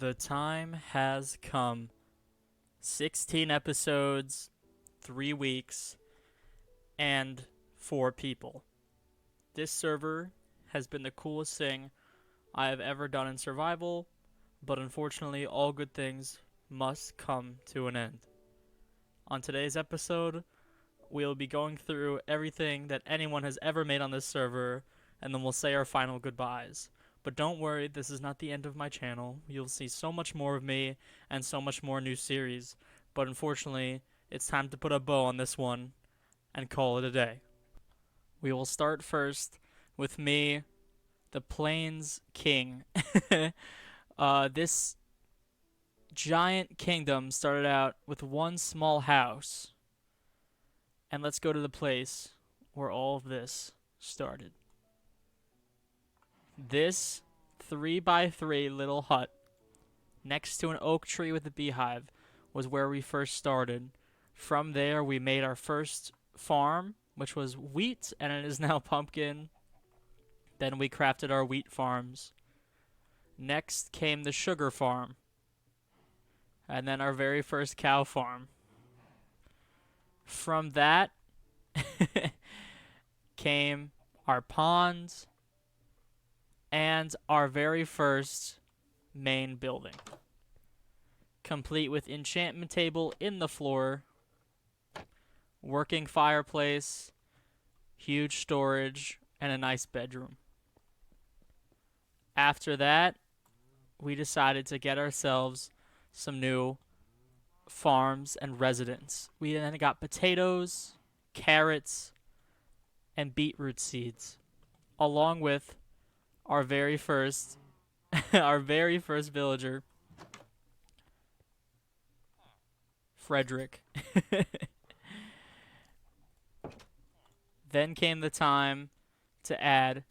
The time has come. 16 episodes, 3 weeks, and 4 people. This server has been the coolest thing I have ever done in survival, but unfortunately, all good things must come to an end. On today's episode, we'll be going through everything that anyone has ever made on this server, and then we'll say our final goodbyes. But don't worry, this is not the end of my channel. You'll see so much more of me and so much more new series. But unfortunately, it's time to put a bow on this one and call it a day. We will start first with me, the Plains King. This giant kingdom started out with one small house. And let's go to the place where all of this started. This 3x3 little hut next to an oak tree with a beehive was where we first started. From there, we made our first farm, which was wheat, and it is now pumpkin. Then we crafted our wheat farms. Next came the sugar farm. And then our very first cow farm. From that came our ponds and our very first main building, complete with enchantment table in the floor, working fireplace, huge storage, and a nice bedroom. After that, we decided to get ourselves some new farms and residents. We then got potatoes, carrots, and beetroot seeds, along with our very first villager, Frederick. Then came the time to add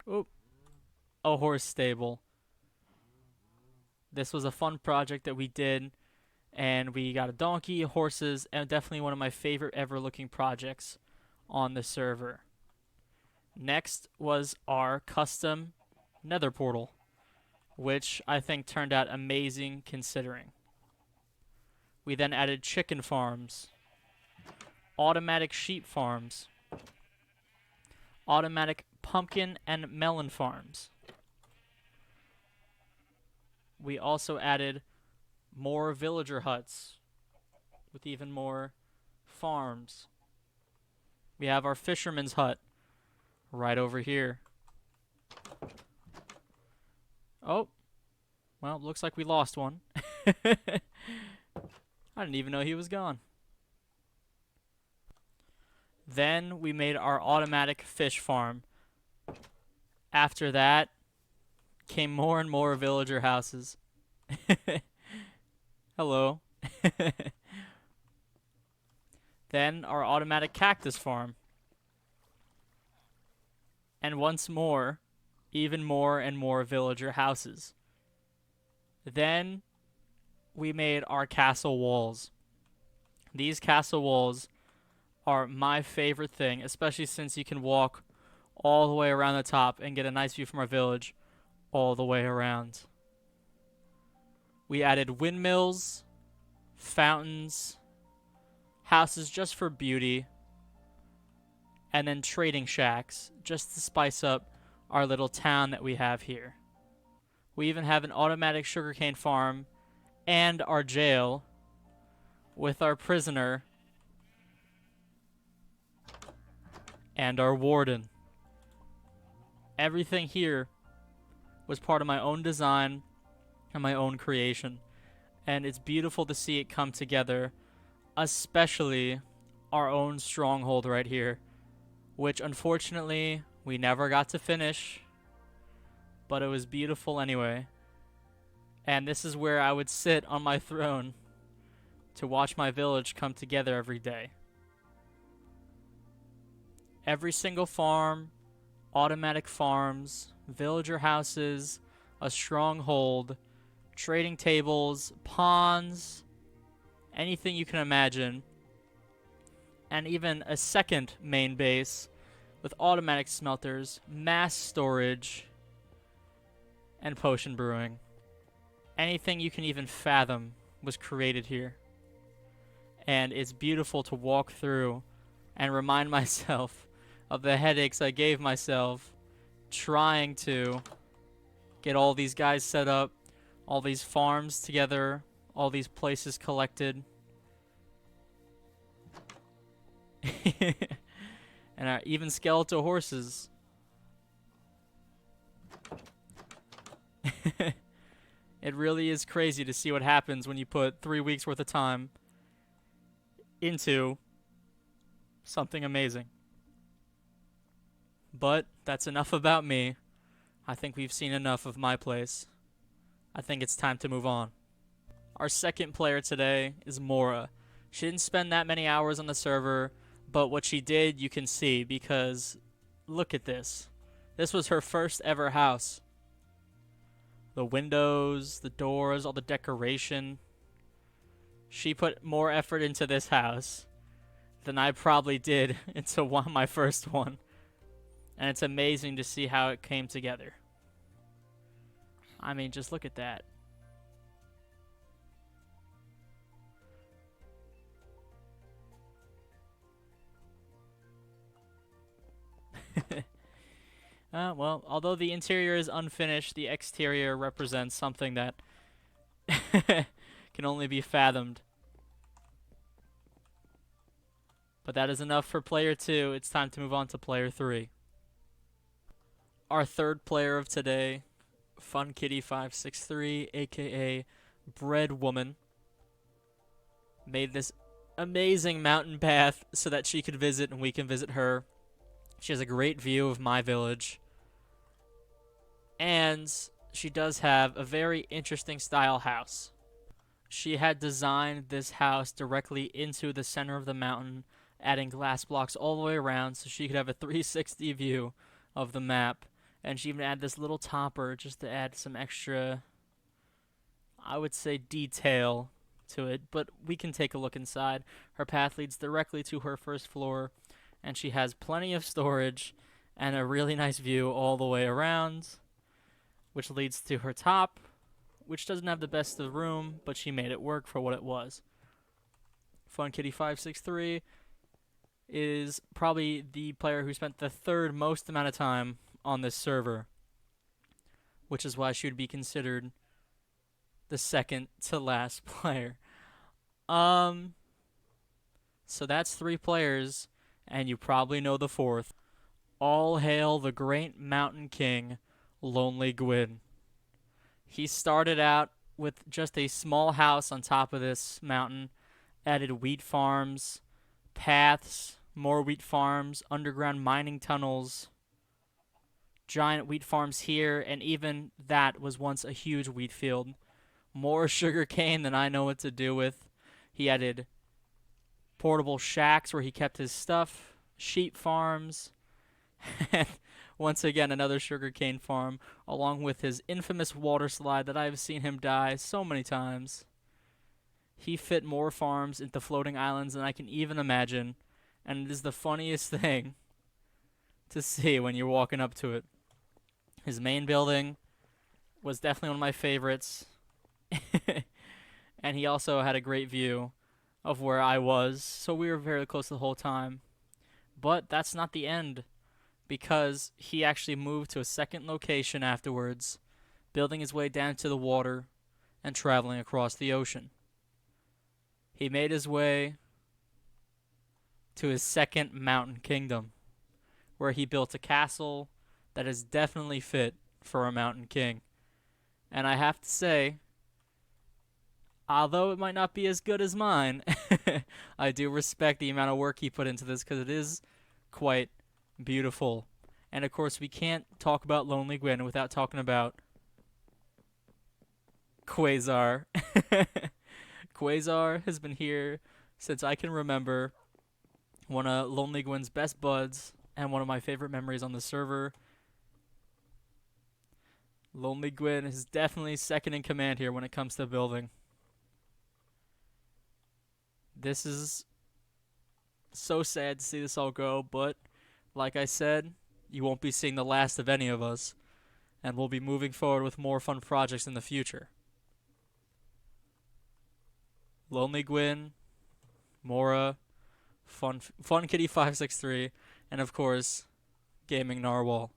a horse stable. This was a fun project that we did, and we got a donkey, horses, and definitely one of my favorite ever looking projects on the server. Next was our custom nether portal, which I think turned out amazing considering. We then added chicken farms, automatic sheep farms, automatic pumpkin and melon farms. We also added more villager huts with even more farms. We have our fisherman's hut right over here. Oh, well, looks like we lost one. I didn't even know he was gone. Then we made our automatic fish farm. After that came more and more villager houses. Hello. Then our automatic cactus farm. And once more, even more and more villager houses. Then we made our castle walls. These castle walls are my favorite thing, especially since you can walk all the way around the top and get a nice view from our village all the way around. We added windmills, fountains, houses just for beauty, and then trading shacks just to spice up our little town that we have here. We even have an automatic sugarcane farm and our jail with our prisoner and our warden. Everything here was part of my own design and my own creation, and it's beautiful to see it come together, especially our own stronghold right here, which unfortunately we never got to finish, but it was beautiful anyway. And this is where I would sit on my throne to watch my village come together every day. Every single farm, automatic farms, villager houses, a stronghold, trading tables, ponds, anything you can imagine, and even a second main base with automatic smelters, mass storage, and potion brewing. Anything you can even fathom was created here. And it's beautiful to walk through and remind myself of the headaches I gave myself trying to get all these guys set up, all these farms together, all these places collected. And even skeletal horses. It really is crazy to see what happens when you put 3 weeks worth of time into something amazing. But that's enough about me. I think we've seen enough of my place. I think it's time to move on. Our second player today is Maura. She didn't spend that many hours on the server, but what she did you can see, because look at this. This was her first ever house. The windows, the doors, all the decoration. She put more effort into this house than I probably did into my first one. And it's amazing to see how it came together. I mean, just look at that. Well, although the interior is unfinished, the exterior represents something that can only be fathomed. But that is enough for player 2. It's time to move on to player 3. Our third player of today, FunKitty563, aka Bread Woman, made this amazing mountain path so that she could visit and we can visit her. She has a great view of my village. And she does have a very interesting style house. She had designed this house directly into the center of the mountain, adding glass blocks all the way around so she could have a 360 view of the map. And she even added this little topper just to add some extra, I would say, detail to it. But we can take a look inside. Her path leads directly to her first floor, and she has plenty of storage and a really nice view all the way around, which leads to her top, which doesn't have the best of the room, but she made it work for what it was. FunKitty563 is probably the player who spent the third most amount of time on this server, which is why she would be considered the second to last player. So that's 3 players, and you probably know the fourth. All hail the great mountain king, Lonely Gwyn. He started out with just a small house on top of this mountain, added wheat farms, paths, more wheat farms, underground mining tunnels, giant wheat farms here, and even that was once a huge wheat field. More sugar cane than I know what to do with. He added portable shacks where he kept his stuff, sheep farms, and once again another sugarcane farm, along with his infamous water slide that I've seen him die so many times. He fit more farms into floating islands than I can even imagine, and it is the funniest thing to see when you're walking up to it. His main building was definitely one of my favorites, and he also had a great view of where I was, so we were very close the whole time. But that's not the end, because he actually moved to a second location afterwards, building his way down to the water and traveling across the ocean. He made his way to his second mountain kingdom, where he built a castle that is definitely fit for a mountain king. And I have to say, although it might not be as good as mine, I do respect the amount of work he put into this, because it is quite beautiful. And of course, we can't talk about Lonely Gwyn without talking about Quasar. Quasar has been here since I can remember. One of Lonely Gwyn's best buds and one of my favorite memories on the server. Lonely Gwyn is definitely second in command here when it comes to building. This is so sad to see this all go, but like I said, you won't be seeing the last of any of us, and we'll be moving forward with more fun projects in the future. Lonely Gwyn, Maura, Fun Kitty 563, and of course, Gaming Narwhal.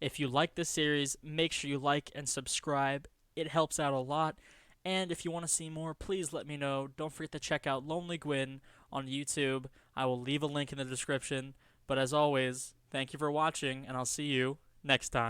If you like this series, make sure you like and subscribe. It helps out a lot. And if you want to see more, please let me know. Don't forget to check out Lonely Gwyn on YouTube. I will leave a link in the description. But as always, thank you for watching, and I'll see you next time.